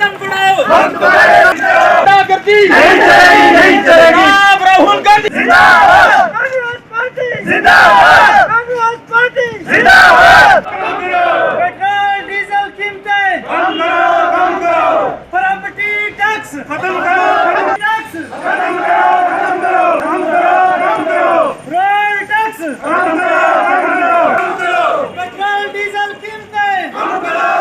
वेतन बढ़ाओ, गुंडागर्दी नहीं चलेगी, नहीं चलेगी। राहुल गांधी जिंदाबाद, कांग्रेस पार्टी जिंदाबाद, कांग्रेस पार्टी जिंदाबाद। पेट्रोल डीजल कीमतें कम करो, प्रॉपर्टी टैक्स खत्म करो, टैक्स खत्म करो, रोड टैक्स खत्म करो, पेट्रोल डीजल कीमतें कम करो।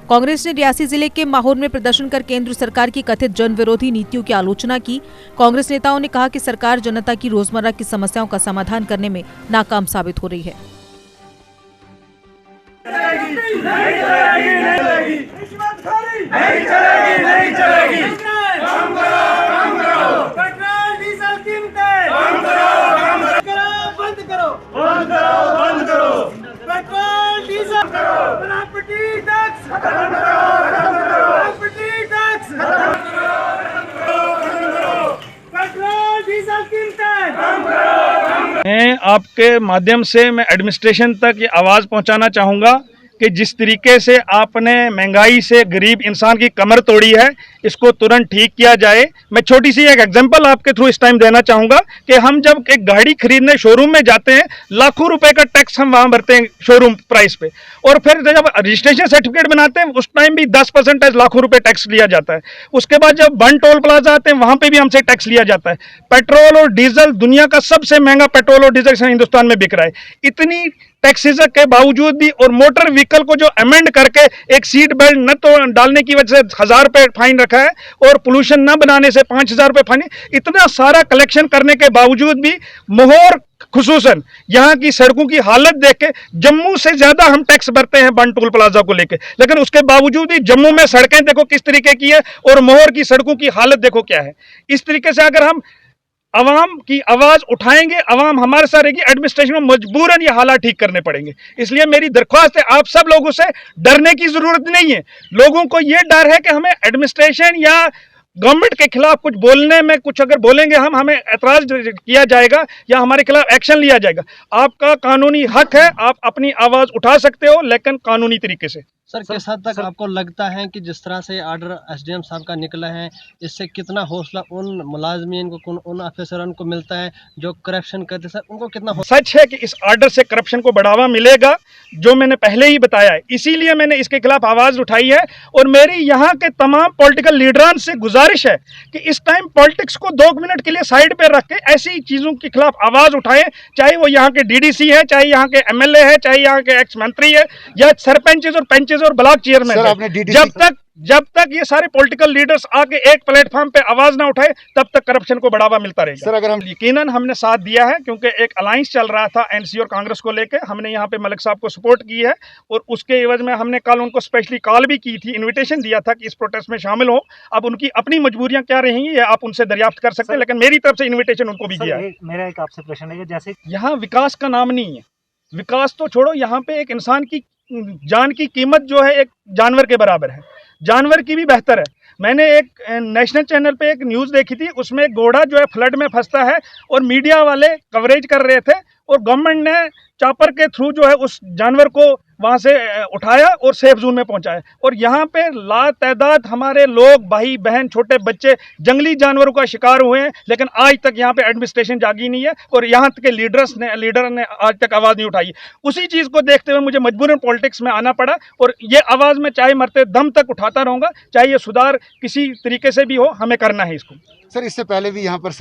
कांग्रेस ने रियासी जिले के माहौर में प्रदर्शन कर केंद्र सरकार की कथित जन विरोधी नीतियों की आलोचना की। कांग्रेस नेताओं ने कहा कि सरकार जनता की रोजमर्रा की समस्याओं का समाधान करने में नाकाम साबित हो रही है। नहीं चलेगी। कम करो, पेट्रोल डीजल कीमतें कम करो, बंद करो, पेट्रोल डीजल प्रॉपर्टी टैक्स खत्म करो, प्रॉपर्टी टैक्स पेट्रोल डीजल कीमतें कम करो। मैं आपके माध्यम से मैं एडमिनिस्ट्रेशन तक ये आवाज़ पहुंचाना चाहूँगा कि जिस तरीके से आपने महंगाई से गरीब इंसान की कमर तोड़ी है, इसको तुरंत ठीक किया जाए। मैं छोटी सी एक एग्जांपल आपके थ्रू इस टाइम देना चाहूँगा कि हम जब एक गाड़ी खरीदने शोरूम में जाते हैं, लाखों रुपए का टैक्स हम वहाँ भरते हैं शोरूम प्राइस पे, और फिर जब रजिस्ट्रेशन सर्टिफिकेट बनाते हैं उस टाइम भी 10% लाखों रुपए टैक्स लिया जाता है। उसके बाद जब वन टोल प्लाजा आते हैं वहाँ पे भी हमसे टैक्स लिया जाता है। पेट्रोल और डीजल दुनिया का सबसे महंगा पेट्रोल और डीजल हिंदुस्तान में बिक रहा है। इतनी टैक्सेस के बावजूद भी, और मोटर व्हीकल को जो अमेंड करके एक सीट बेल्ट न तो डालने की वजह से 1000 रुपये फाइन रखा है, और पोल्यूशन न बनाने से 5000 रुपये फाइन, इतना सारा कलेक्शन करने के बावजूद भी मोहर खुसूसन यहाँ की सड़कों की हालत देख के जम्मू से ज्यादा हम टैक्स भरते हैं बन टोल प्लाजा को लेके, लेकिन उसके बावजूद भी जम्मू में सड़कें देखो किस तरीके की है और मोहर की सड़कों की हालत देखो क्या है। इस तरीके से अगर हम अवाम की आवाज उठाएंगे, अवाम हमारे साथ रहेगी, एडमिनिस्ट्रेशन को मजबूरन ये हालात ठीक करने पड़ेंगे। इसलिए मेरी दरख्वास्त है, आप सब लोगों से डरने की जरूरत नहीं है। लोगों को ये डर है कि हमें एडमिनिस्ट्रेशन या गवर्नमेंट के खिलाफ कुछ बोलने में, कुछ अगर बोलेंगे हमें एतराज किया जाएगा या हमारे खिलाफ एक्शन लिया जाएगा। आपका कानूनी हक है, आप अपनी आवाज उठा सकते हो, लेकिन कानूनी तरीके से। सर, किस हद तक आपको लगता है कि जिस तरह से आर्डर एसडीएम साहब का निकला है, इससे कितना हौसला उन मुलाजमीन को, उन अफसरान को मिलता है जो करप्शन करते, सर उनको कितना सच है कि इस आर्डर से करप्शन को बढ़ावा मिलेगा, जो मैंने पहले ही बताया है। इसीलिए मैंने इसके खिलाफ आवाज उठाई है, और मेरी यहाँ के तमाम पॉलिटिकल लीडरान से गुजारिश है कि इस टाइम पॉलिटिक्स को 2 मिनट के लिए साइड पे रख के ऐसी चीजों के खिलाफ आवाज उठाएं, चाहे वो यहाँ के डीडीसी है, चाहे यहाँ के एमएलए है, चाहे यहाँ के एक्स मंत्री है, या सरपंचेस और पंचेस और ब्लॉक चेयरमैन। जब तक ये सारे पॉलिटिकल लीडर्स आके एक प्लेटफॉर्म पे आवाज ना उठाए, तब तक करप्शन को बढ़ावा मिलता रहेगा। सर, अगर हम यकीनन हमने साथ दिया है, क्योंकि एक अलायंस चल रहा था एनसी और कांग्रेस को लेकर, हमने यहाँ पे मलिक साहब को सपोर्ट की है, और उसके एवज में हमने कल उनको स्पेशली कॉल भी की थी, इन्विटेशन दिया था कि इस प्रोटेस्ट में शामिल हो। अब उनकी अपनी मजबूरियां क्या रहेंगी ये आप उनसे दरियाफ्त कर सकते हैं, लेकिन मेरी तरफ से इन्विटेशन उनको भी दिया है। मेरा एक आपसे प्रश्न है, जैसे यहाँ विकास का नाम नहीं है, विकास तो छोड़ो, यहाँ पे एक इंसान की जान की कीमत जो है एक जानवर के बराबर है, जानवर की भी बेहतर है। मैंने एक नेशनल चैनल पे एक न्यूज़ देखी थी, उसमें एक घोड़ा जो है फ्लड में फंसता है, और मीडिया वाले कवरेज कर रहे थे, और गवर्नमेंट ने चॉपर के थ्रू जो है उस जानवर को वहाँ से उठाया और सेफ जोन में पहुँचाया। और यहाँ पे लातादाद हमारे लोग, भाई बहन, छोटे बच्चे जंगली जानवरों का शिकार हुए हैं, लेकिन आज तक यहाँ पे एडमिनिस्ट्रेशन जागी नहीं है, और यहाँ के लीडर ने आज तक आवाज़ नहीं उठाई। उसी चीज़ को देखते हुए मुझे मजबूरन पॉलिटिक्स में आना पड़ा, और ये आवाज़ मैं चाहे मरते दम तक उठाता रहूँगा, चाहे ये सुधार किसी तरीके से भी हो, हमें करना है इसको। सर, इससे पहले भी यहाँ पर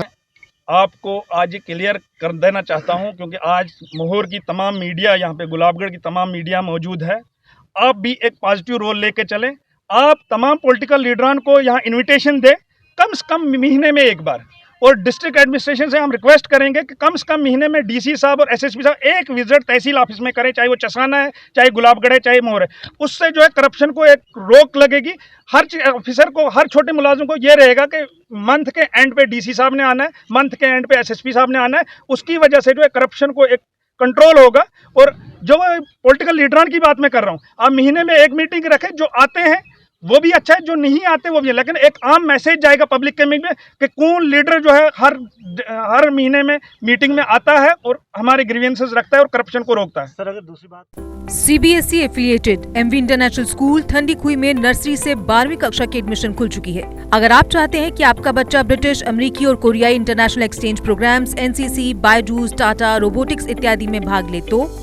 आपको आज क्लियर कर देना चाहता हूं, क्योंकि आज मोहर की तमाम मीडिया, यहाँ पे गुलाबगढ़ की तमाम मीडिया मौजूद है, आप भी एक पॉजिटिव रोल लेके चलें। आप तमाम पॉलिटिकल लीडरान को यहाँ इनविटेशन दें, कम से कम महीने में एक बार, और डिस्ट्रिक्ट एडमिनिस्ट्रेशन से हम रिक्वेस्ट करेंगे कि कम से कम महीने में डीसी साहब और एसएसपी साहब एक विजिट तहसील ऑफिस में करें, चाहे वो चसाना है, चाहे गुलाबगढ़ है, चाहे मोहर है। उससे जो है करप्शन को एक रोक लगेगी। हर ऑफिसर को, हर छोटे मुलाजिम को ये रहेगा कि मंथ के एंड पे डीसी साहब ने आना है, मंथ के एंड पे एसएसपी साहब ने आना है। उसकी वजह से जो है करप्शन को एक कंट्रोल होगा। और जो पॉलिटिकल लीडरान की बात मैं कर रहा हूँ, आप महीने में एक मीटिंग रखें, जो आते हैं वो भी अच्छा है, जो नहीं आते वो भी है, लेकिन एक आम मैसेज जाएगा पब्लिक के में कि कौन लीडर जो है हर महीने में मीटिंग में आता है और हमारे ग्रीवेंसेस रखता है और करप्शन को रोकता है। सर अगर दूसरी बात CBSE affiliated MV international school Thandikhui में नर्सरी से 12वीं कक्षा की एडमिशन खुल चुकी है। अगर आप चाहते हैं कि आपका बच्चा ब्रिटिश, अमेरिकी और कोरियाई international exchange programs, NCC, Byju's, Tata, robotics इत्यादि में भाग ले तो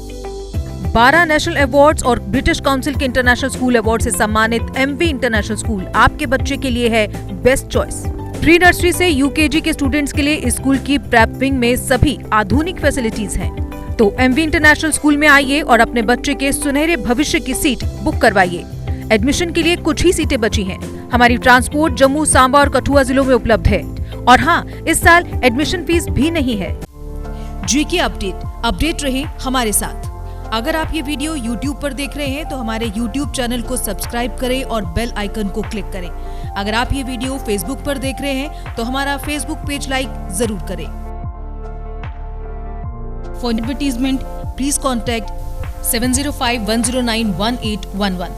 12 नेशनल अवार्ड्स और ब्रिटिश काउंसिल के इंटरनेशनल स्कूल अवार्ड से सम्मानित एमवी इंटरनेशनल स्कूल आपके बच्चे के लिए है बेस्ट चॉइस। प्री नर्सरी से यूकेजी के स्टूडेंट्स के लिए इस स्कूल की प्रेप विंग में सभी आधुनिक फैसिलिटीज हैं। तो एमवी इंटरनेशनल स्कूल में आइए और अपने बच्चे के सुनहरे भविष्य की सीट बुक करवाइए। एडमिशन के लिए कुछ ही सीटें बची हैं। हमारी ट्रांसपोर्ट जम्मू, सांबा और कठुआ जिलों में उपलब्ध है और हाँ, इस साल एडमिशन फीस भी नहीं है। जीके अपडेट रहे हमारे साथ। अगर आप ये वीडियो YouTube पर देख रहे हैं तो हमारे YouTube चैनल को सब्सक्राइब करें और बेल आइकन को क्लिक करें। अगर आप ये वीडियो Facebook पर देख रहे हैं तो हमारा Facebook पेज लाइक जरूर करें। For advertisement please contact 7051091811।